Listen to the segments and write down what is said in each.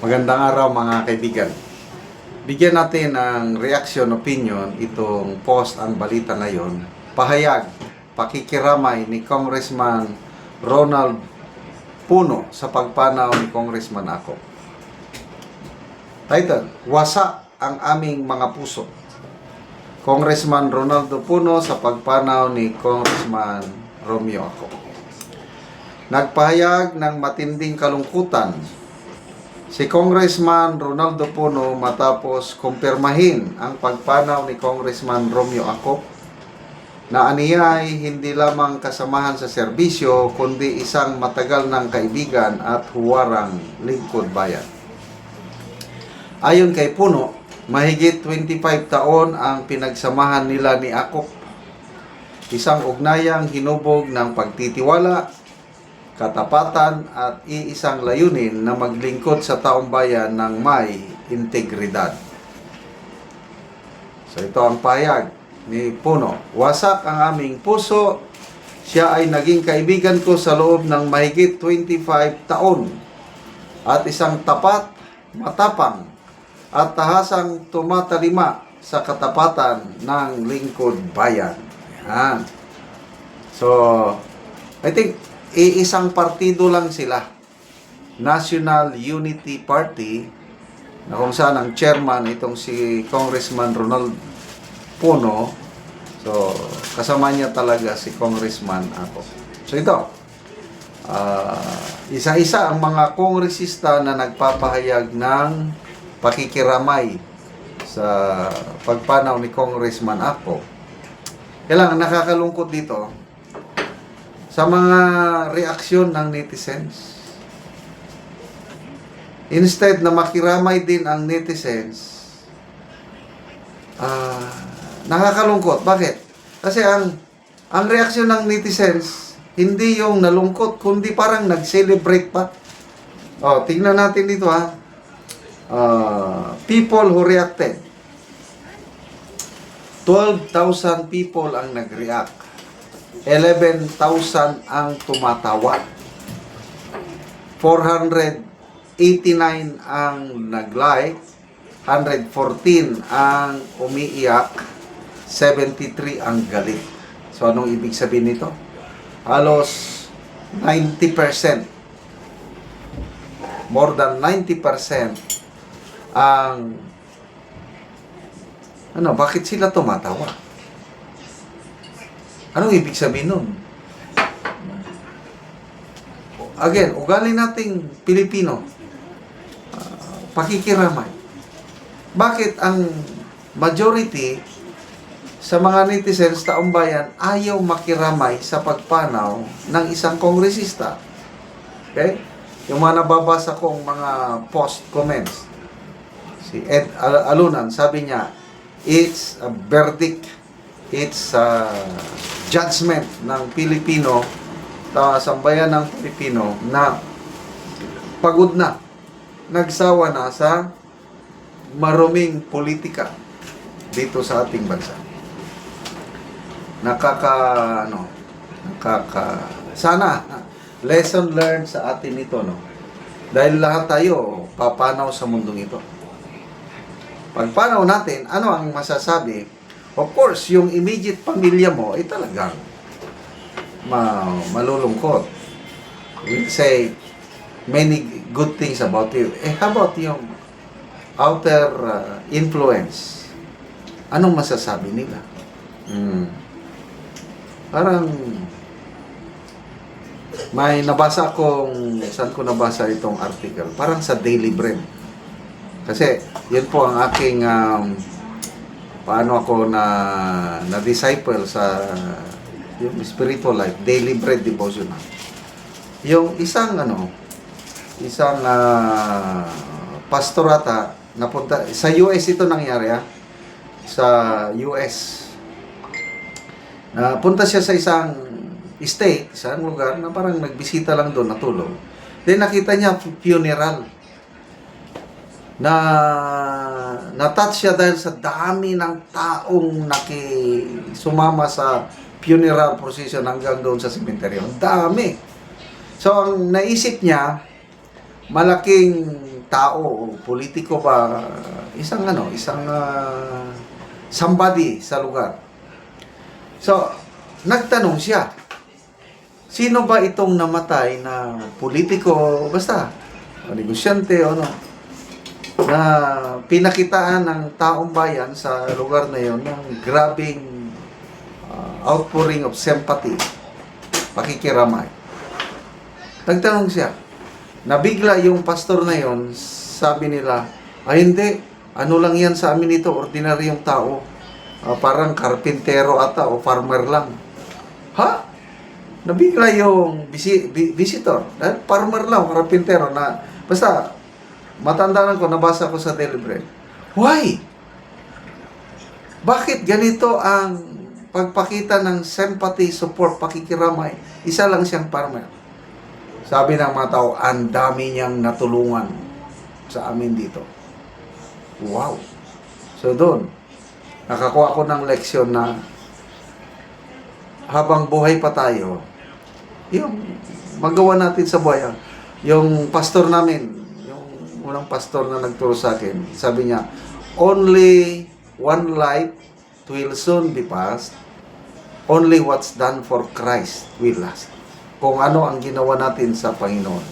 Magandang araw mga kaibigan. Bigyan natin ng reaction opinion itong post ang balita ngayon. Pahayag, pakikiramay ni Congressman Ronald Puno sa pagpanaw ni Congressman Ako. Title, Wasak ang aming mga puso. Congressman Ronaldo Puno sa pagpanaw ni Congressman Romeo Ako. Nagpahayag ng matinding kalungkutan si Congressman Ronaldo Puno matapos kumpirmahin ang pagpanaw ni Congressman Romeo Ako na aniya ay hindi lamang kasamahan sa serbisyo kundi isang matagal ng kaibigan at huwarang lingkod bayan. Ayon kay Puno, mahigit 25 taon ang pinagsamahan nila ni Ako. Isang ugnayang hinubog ng pagtitiwala, katapatan at iisang layunin na maglingkod sa taong bayan ng may integridad. So ito ang pahayag ni Puno. Wasak ang aming puso. Siya ay naging kaibigan ko sa loob ng mahigit 25 taon at isang tapat, matapang at tahasang tumatalima sa katapatan ng lingkod bayan. Yan. So, I think iisang partido lang sila, National Unity Party, na kung saan ang chairman itong si Congressman Ronald Puno. So kasama niya talaga si Congressman Ako. So ito, isa-isa ang mga kongresista na nagpapahayag ng pakikiramay sa pagpanaw ni Congressman Ako. Kailangan nakakalungkot dito sa mga reaksyon ng netizens. Instead na makiramay din ang netizens, nakakalungkot. Bakit? Kasi ang reaksyon ng netizens, hindi yung nalungkot, kundi parang nag-celebrate pa. Tingnan natin dito people who reacted. 12,000 people ang nag-react. 11,000 ang tumatawa. 489 ang nag-like. 114 ang umiiyak. 73 ang galit. So, anong ibig sabihin nito? Halos 90%. More than 90% ang bakit sila tumatawa? Anong ibig sabihin nun? Again, ugali nating Pilipino, pakikiramay. Bakit ang majority sa mga netizens taong bayan ayaw makiramay sa pagpanaw ng isang kongresista? Okay? Yung mga nababasa kong mga post comments, si Ed Alunan, sabi niya, it's a verdict, it's a judgment ng Pilipino, sambayan ng Pilipino na pagod na, nagsawa na sa maruming politika dito sa ating bansa. Sana lesson learned sa atin ito, no? Dahil lahat tayo papanaw sa mundong ito. Pagpanaw natin, ano ang masasabi? Of course, yung immediate pamilya mo ay talagang malulungkot. We'll say many good things about you. How about yung outer influence? Anong masasabi nila? Parang may nabasa akong, saan ko nabasa itong article? Parang sa Daily Bread. Kasi, yun po ang aking paano ako na-disciple sa yung spiritual life, Daily Bread Devotional. Yung isang pastorata napunta sa US, ito nangyari sa US. Napunta siya sa isang state, isang lugar na parang nagbisita lang doon, natulog. Then nakita niya funeral. Na-touch siya dahil sa dami ng taong sumama sa funeral procession hanggang doon sa cemetery. Ang dami. So, ang naisip niya, malaking tao o politiko ba, isang somebody sa lugar. So, nagtanong siya, sino ba itong namatay na politiko, basta, o negosyante o ano, na pinakitaan ng taong bayan sa lugar na yon ng grabing outpouring of sympathy, pakikiramay. Nagtanong siya, nabigla yung pastor na yon, sabi nila, ay hindi, ano lang yan sa amin ito, ordinaryong tao, parang karpintero ata o farmer lang. Ha? Nabigla yung visitor, farmer lang, karpintero na, basta, matandaan ko, nabasa ko sa Daily Bread. Why? Bakit ganito ang pagpakita ng sympathy, support, pakikiramay? Isa lang siyang farmer. Sabi ng mga tao, ang dami niyang natulungan sa amin dito. Wow! So doon, nakakuha ko ng leksyon na habang buhay pa tayo, yung magawa natin sa buhay. Yung pastor namin, yung unang pastor na nagturo sa akin, sabi niya, only one life will soon be passed, only what's done for Christ will last. Kung ano ang ginawa natin sa Panginoon.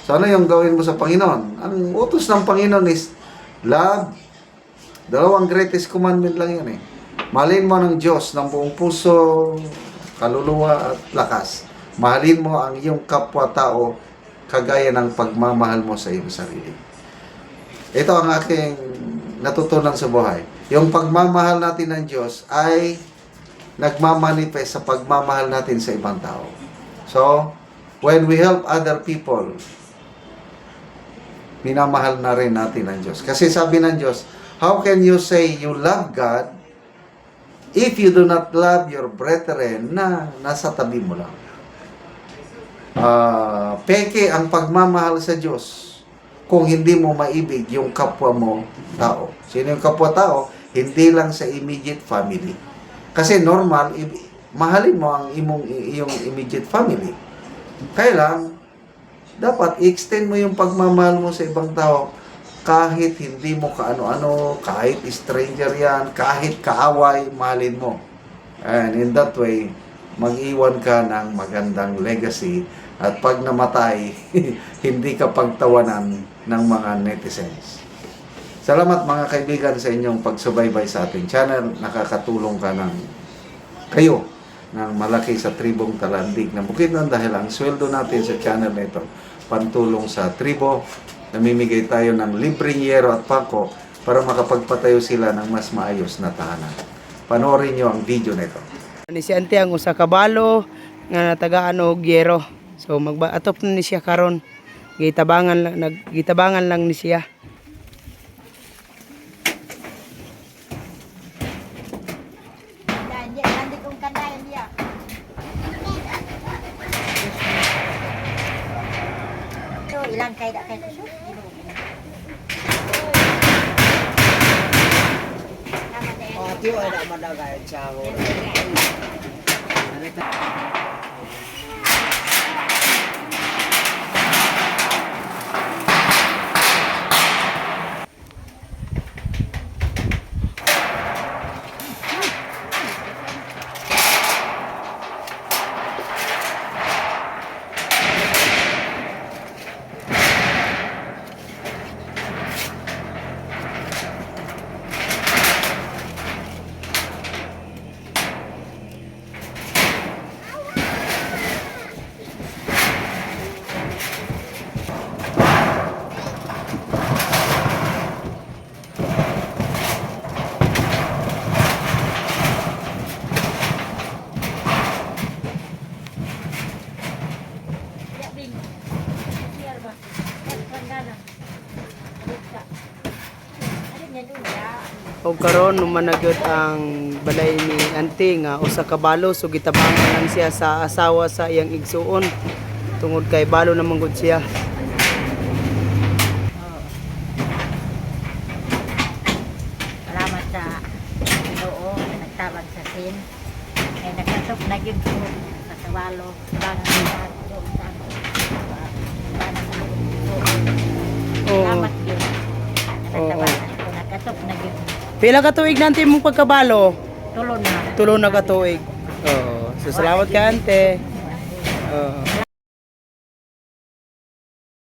So ano yung gawin mo sa Panginoon? Ang utos ng Panginoon is love. Dalawang greatest commandment lang yun eh. Mahalin mo ng Diyos ng buong puso, kaluluwa at lakas. Mahalin mo ang iyong kapwa-tao kagaya ng pagmamahal mo sa iyong sarili. Ito ang aking natutunan sa buhay. Yung pagmamahal natin ng Diyos ay nagmamanifest sa pagmamahal natin sa ibang tao. So, when we help other people, minamahal na rin natin ang Diyos. Kasi sabi ng Diyos, how can you say you love God if you do not love your brethren na nasa tabi mo lang? Peke ang pagmamahal sa Diyos kung hindi mo maibig yung kapwa mo tao. Sino yung kapwa tao? Hindi lang sa immediate family. Kasi normal, mahalin mo ang iyong immediate family. Kaya lang, dapat i-extend mo yung pagmamahal mo sa ibang tao kahit hindi mo kaano-ano, kahit stranger yan, kahit kaaway, mahalin mo. And in that way, mag-iwan ka ng magandang legacy at pag namatay, hindi ka pagtawanan ng mga netizens. Salamat mga kaibigan sa inyong pagsubaybay sa ating channel. Nakakatulong ka kayo ng malaki sa tribong Talandig na Bukidnon dahil ang sweldo natin sa channel na ito pantulong sa tribo. Namimigay tayo ng libreng yero at pako para makapagpatayo sila ng mas maayos na tahanan. Panoorin nyo ang video nito. Ni si ante ang usa ka balo nga natagaan og yero. So atop na ni siya karon. Gitabangan lang ni siya. Ilang kay dak kay kusog. Oh, tiyo ay na madagay siya. Og karon numanagyod ang balay ni ante nga usa ka balo so gitabangan lang siya sa asawa sa iyang igsuon tungod kay balo naman gud siya. Salamat sa Ginoo nagtabag sa sin. Ay nagkasok na gyud ko sa kawalo bangan sa doon sa Oo. salamat nakasok na gyud. Pila ka tuig na ante mong pagkabalo? Tulo na. Tulo na ka tuig. Oo. So salamat ka ante. Oo.